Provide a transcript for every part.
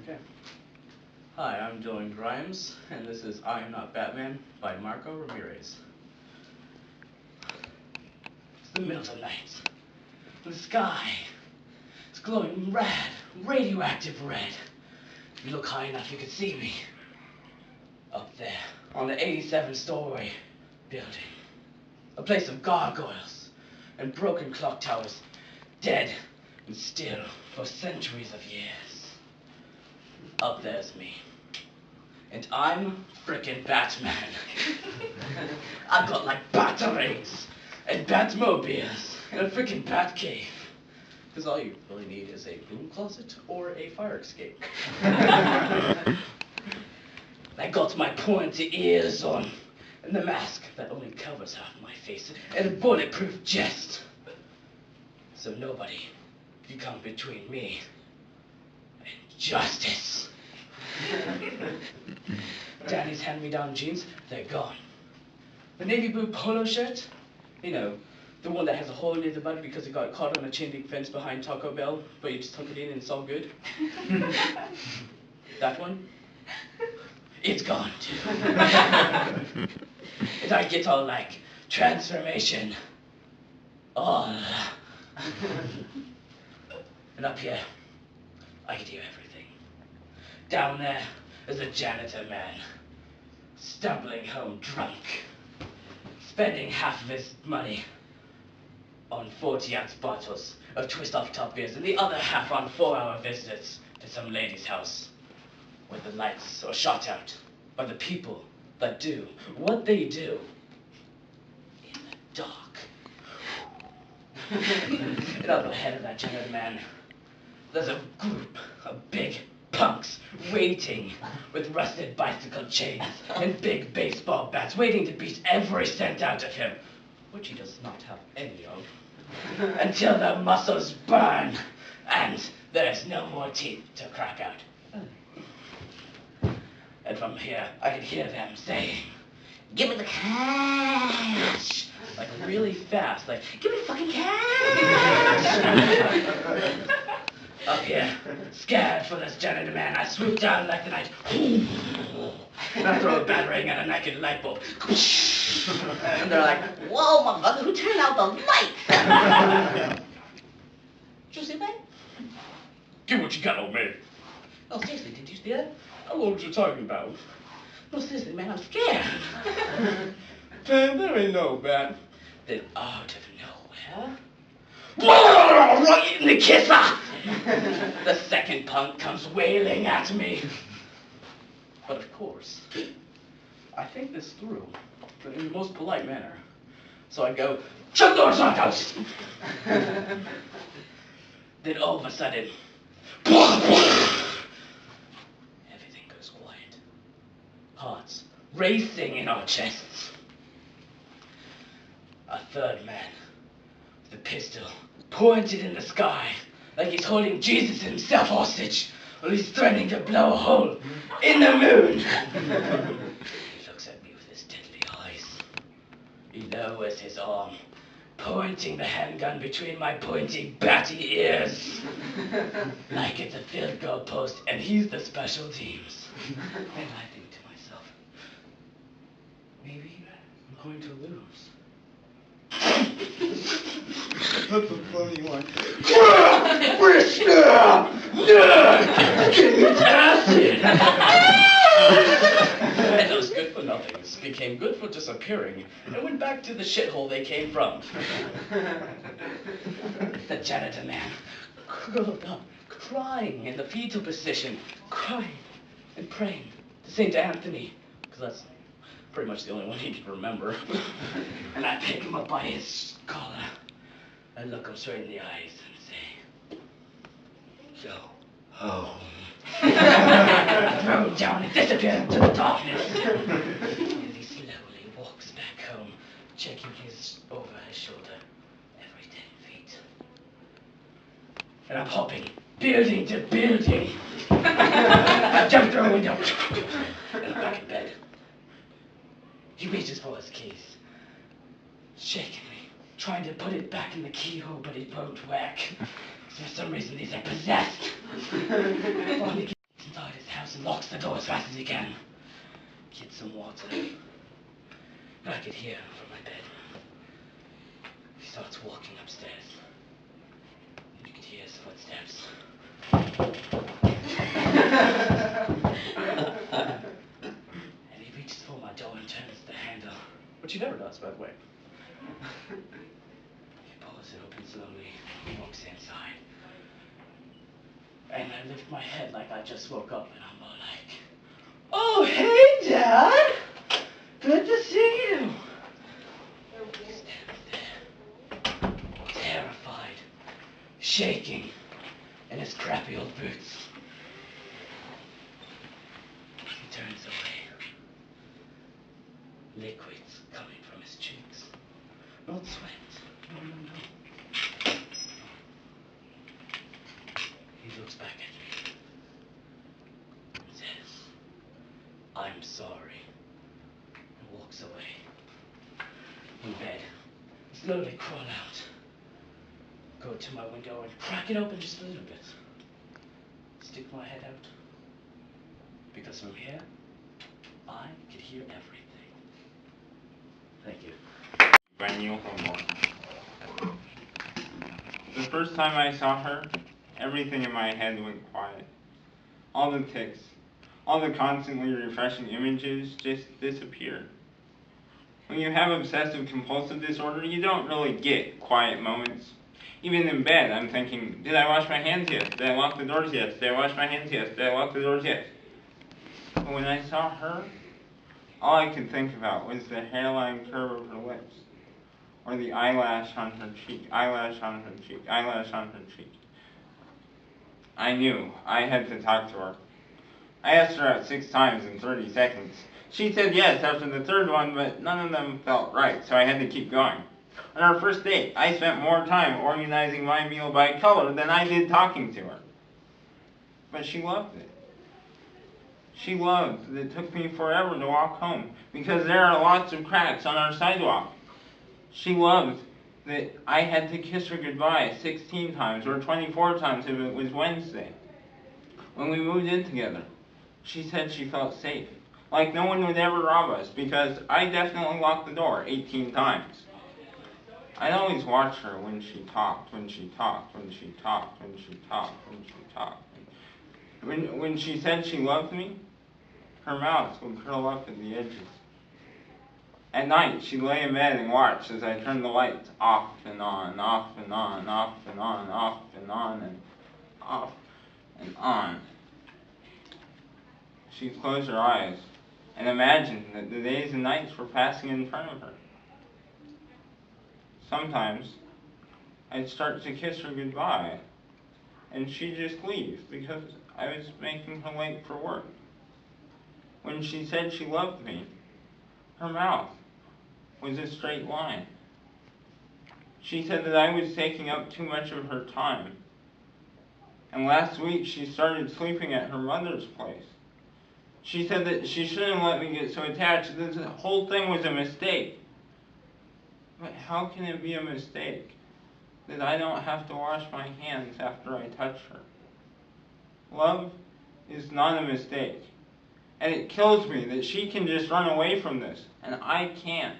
Okay. Hi, I'm Dylan Grimes, and this is I Am Not Batman by Marco Ramirez. It's the middle of the night. The sky is glowing red, radioactive red. If you look high enough, you can see me. Up there, on the 87-story building. A place of gargoyles and broken clock towers, dead and still for centuries of years. Up there's me. And I'm frickin' Batman. I've got like batarangs and Batmobiles and a frickin' Batcave. Because all you really need is a broom closet or a fire escape. I got my pointy ears on, and the mask that only covers half my face, and a bulletproof chest. So nobody can come between me and justice. Daddy's hand-me-down jeans, they're gone. The navy blue polo shirt, you know, the one that has a hole near the butt because it got caught on a chain link fence behind Taco Bell, but you just tuck it in and it's all good. That one, it's gone too. And I get all like, transformation. All. And up here, I can do everything. Down there is a janitor man, stumbling home drunk, spending half of his money on 40-ounce bottles of twist-off top beers and the other half on 4-hour visits to some lady's house where the lights are shot out by the people that do what they do in the dark. And up ahead of that janitor man, there's a group of big punks waiting with rusted bicycle chains and big baseball bats, waiting to beat every cent out of him, which he does not have any of, until the muscles burn and there's no more teeth to crack out. And from here, I can hear them saying, "Give me the cash!" Like really fast, like, "Give me the fucking cash!" Up here, scared for this janitor man, I swoop down like the night. And I throw a batarang at a naked light bulb. And they're like, "Whoa, motherfucker, who turned out the lights?" Did you see that? Give what you got, old man. Oh, seriously, did you see that? I don't know what you're talking about. No, seriously, man, I'm scared. Man, there ain't no bat. Then out of nowhere, right in the kisser! The second punk comes wailing at me. But of course, I think this through in the most polite manner. So I go, "Chuck those knockouts!" Then all of a sudden, everything goes quiet. Hearts racing in our chests. A third man with a pistol pointed in the sky like he's holding Jesus himself hostage while he's threatening to blow a hole in the moon. He looks at me with his deadly eyes. He lowers his arm, pointing the handgun between my pointy, batty ears. Like it's a field goal post and he's the special teams. And I think to myself, maybe I'm going to lose. That's a funny one. Give me acid! And those good-for-nothings became good for disappearing and went back to the shithole they came from. The janitor man curled up, crying in the fetal position, crying and praying to St. Anthony, because that's pretty much the only one he could remember. And I pick him up by his collar and look him straight in the eyes and say, "Go home." Throw him down and disappear into the darkness. As he slowly walks back home, checking over his shoulder every 10 feet. And I'm hopping building to building. I jump through a window and I'm back in bed. He reaches for his keys, shaking me, trying to put it back in the keyhole, but it won't work. For some reason, these are possessed. All the keys and locks the door as fast as he can. Gets some water. I could hear him from my bed. He starts walking upstairs. And you could hear his footsteps. And he reaches for my door and turns the handle. Which he never does, by the way. He pulls it open slowly. He walks inside. And I lift my head like I just woke up, and I'm all like, "Oh, hey, Dad! Good to see you!" He stands there, terrified, shaking, in his crappy old boots. He turns away. Liquids coming from his cheeks. Not sweat. No. He looks back at me and says, "I'm sorry," and walks away. In bed, I slowly crawl out, go to my window and crack it open just a little bit. Stick my head out, because from here, I could hear everything. Thank you. By Neil Hilborn. The first time I saw her, everything in my head went quiet. All the tics, all the constantly refreshing images just disappeared. When you have obsessive compulsive disorder, you don't really get quiet moments. Even in bed, I'm thinking, did I wash my hands yet? Did I lock the doors yet? Did I wash my hands yet? Did I lock the doors yet? But when I saw her, all I could think about was the hairline curve of her lips, or the eyelash on her cheek, eyelash on her cheek, eyelash on her cheek. I knew I had to talk to her. I asked her out 6 times in 30 seconds. She said yes after the 3rd one, but none of them felt right, so I had to keep going. On our first date, I spent more time organizing my meal by color than I did talking to her. But she loved it. She loved that it took me forever to walk home, because there are lots of cracks on our sidewalk. She loved that I had to kiss her goodbye 16 times or 24 times if it was Wednesday. When we moved in together, she said she felt safe, like no one would ever rob us, because I definitely locked the door 18 times. I'd always watch her when she talked, when she talked, when she talked, when she talked, when she talked. When she said she loved me, her mouth would curl up at the edges. At night, she'd lay in bed and watch as I turned the lights off and on, off and on, off and on, off and on, and off and on. She'd close her eyes and imagine that the days and nights were passing in front of her. Sometimes, I'd start to kiss her goodbye, and she'd just leave because I was making her late for work. When she said she loved me, her mouth was a straight line. She said that I was taking up too much of her time. And last week she started sleeping at her mother's place. She said that she shouldn't let me get so attached, that the whole thing was a mistake. But how can it be a mistake that I don't have to wash my hands after I touch her? Love is not a mistake. And it kills me that she can just run away from this, and I can't.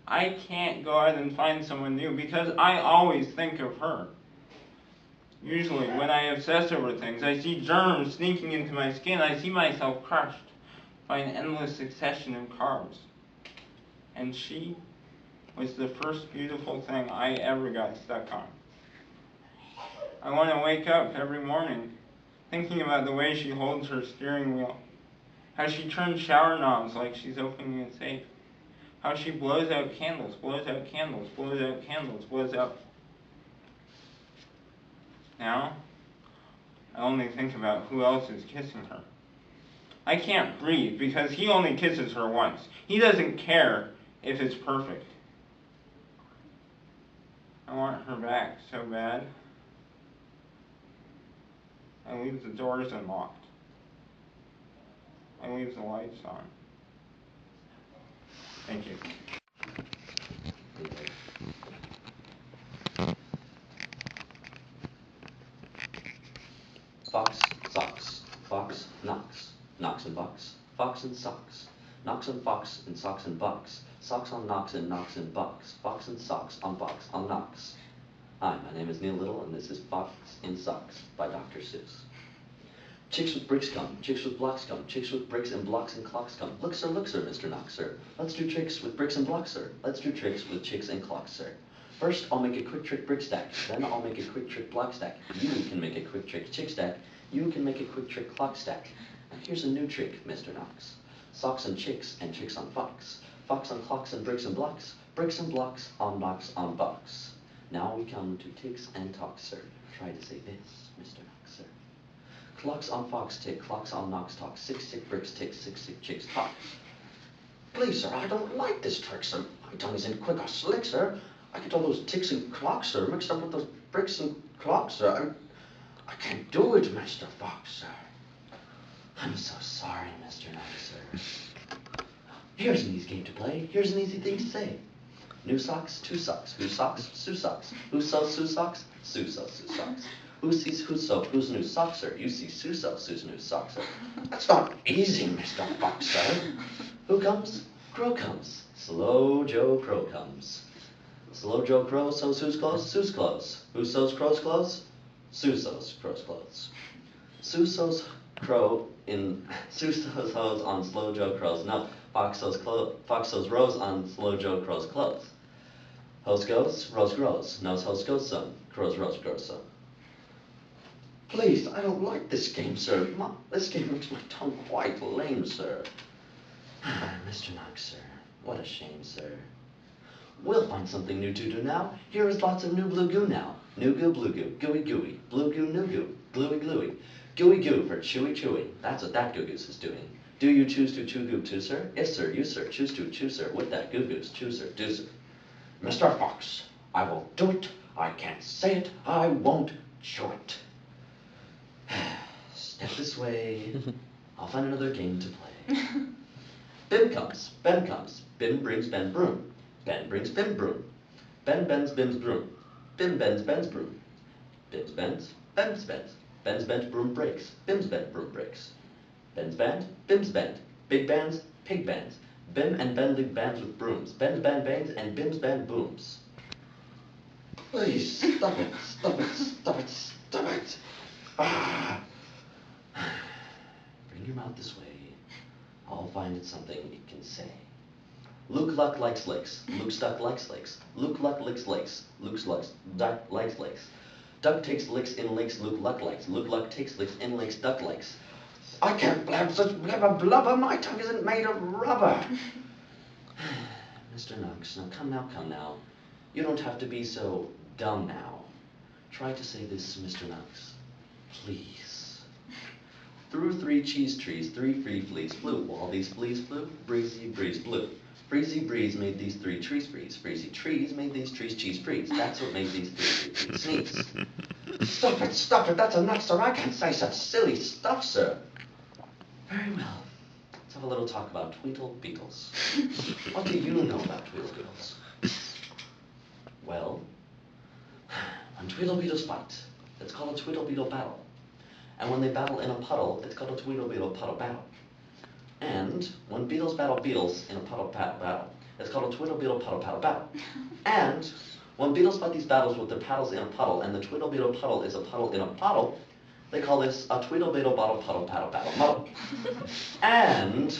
I can't go out and find someone new because I always think of her. Usually, when I obsess over things, I see germs sneaking into my skin. I see myself crushed by an endless succession of carbs. And she was the first beautiful thing I ever got stuck on. I want to wake up every morning thinking about the way she holds her steering wheel, how she turns shower knobs like she's opening a safe, how she blows out candles, blows out candles, blows out candles, blows out. Now, I only think about who else is kissing her. I can't breathe because he only kisses her once. He doesn't care if it's perfect. I want her back so bad. I leave the doors unlocked. I leave the lights on. Thank you. Fox, socks, fox, knocks. Fox and socks. Knocks and fox and socks and bucks. Socks on knocks and knocks and bucks. Fox and socks on box on knocks. Hi, my name is Neil Little, and this is Fox in Socks by Dr. Seuss. Chicks with bricks come, chicks with blocks come, chicks with bricks and blocks and clocks come. Look, sir, Mr. Knox, sir. Let's do tricks with bricks and blocks, sir. Let's do tricks with chicks and clocks, sir. First, I'll make a quick trick brick stack. Then I'll make a quick trick block stack. You can make a quick trick chick stack. You can make a quick trick clock stack. Now here's a new trick, Mr. Knox. Socks and chicks on fox. Fox on clocks and bricks and blocks. Bricks and blocks on knocks on box. Now we come to ticks and talks, sir. Try to say this, Mr. Knox, sir. Clocks on fox tick, clocks on knocks talk. 6 tick bricks tick, 6 tick chicks talk. Please, sir, I don't like this trick, sir. My tongue isn't quick or slick, sir. I get all those ticks and clocks, sir, mixed up with those bricks and clocks, sir. I can't do it, Mr. Fox, sir. I'm so sorry, Mr. Knox, sir. Here's an easy game to play. Here's an easy thing to say. New socks, two socks. Who socks? Sue socks. Who sews Sue socks? Sue sews Sue socks. Who sees who sew whose new socks, sir? You see Sue sew Sue's new socks, sir. That's not easy, Mr. Fox, sir. Who comes? Crow comes. Slow Joe Crow comes. Slow Joe Crow sews whose clothes? Sue's clothes. Who sews Crow's clothes? Sue sews Crow's clothes. Sue sews hose on Slow Joe Crow's. No, Fox sews rose on Slow Joe Crow's clothes. Hose goes, rose grows. Nose hose goes some. Crow's rose grows some. Please, I don't like this game, sir. This game makes my tongue quite lame, sir. Mr. Knox, sir. What a shame, sir. We'll find something new to do now. Here is lots of new blue goo now. New goo, blue goo, gooey gooey, blue goo, new goo, gluey gluey. Gooey goo for chewy chewy. That's what that goo goose is doing. Do you choose to chew goo too, sir? Yes, sir, you, sir. Choose to chew, sir. With that goo goose. Choose, sir. Do, sir. Mr. Fox, I won't do it. I can't say it. I won't chew it. Step this way. I'll find another game to play. Bim comes. Ben comes. Bim brings Ben broom. Ben brings Bim broom. Ben bends Bim's broom. Bim bends Ben's broom. Bim's bends. Ben's bends. Ben's bent broom breaks. Bim's bent broom breaks. Ben's band. Bim's bend. Big bands. Pig bands. Bim and Ben lead bands with brooms. Ben's band bangs and Bim's band booms. Please, stop it. Stop it. Stop it. Stop it. Ah. Bring your mouth this way. I'll find it something it can say. Luke Luck likes lakes. Luke Stuck likes lakes. Luke Luck licks lakes. Luke Duck likes lakes. Duck takes licks in lakes Luke Luck likes. Luke Luck takes licks in lakes Duck likes. I can't blab such blabber blubber. My tongue isn't made of rubber. Mr. Knox, come now. You don't have to be so dumb now. Try to say this, Mr. Knox. Please. Through 3 cheese trees, 3 free fleas flew. While these fleas flew, breezy breeze blew. Breezy breeze made these 3 trees freeze. Breezy trees made these trees cheese freeze. That's what made these 3 trees sneeze. Stop it, that's enough, sir. I can't say such silly stuff, sir. Very well. Let's have a little talk about Tweedle Beetles. What do you know about Tweedle Beetles? Well, when Tweedle Beetles fight, it's called a Tweedle Beetle battle. And when they battle in a puddle, it's called a Tweedle Beetle puddle battle. And when beetles battle beetles in a puddle battle, it's called a Tweedle Beetle puddle battle. And when beetles fight these battles with their paddles in a puddle, and the Tweedle Beetle puddle is a puddle in a puddle, they call this a Tweedle Beetle bottle puddle paddle battle muddle. And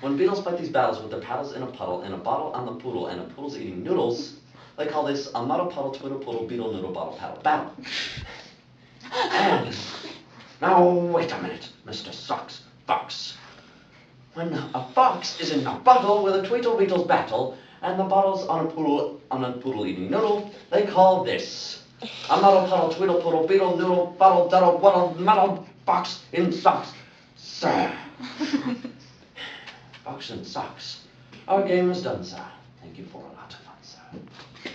when beetles fight these battles with their paddles in a puddle, and a bottle on the poodle, and a poodle's eating noodles, they call this a muddle puddle twiddle poodle beetle noodle bottle paddle battle. And now wait a minute, Mr. Fox. When a fox is in a bottle with a Tweedle Beetles battle, and the bottle's on a poodle eating noodle, they call this a muddle puddle twiddle poodle beetle noodle bottle duddle waddle muddle fox in socks, sir. Fox in socks. Our game is done, sir. Thank you for a lot of fun, sir.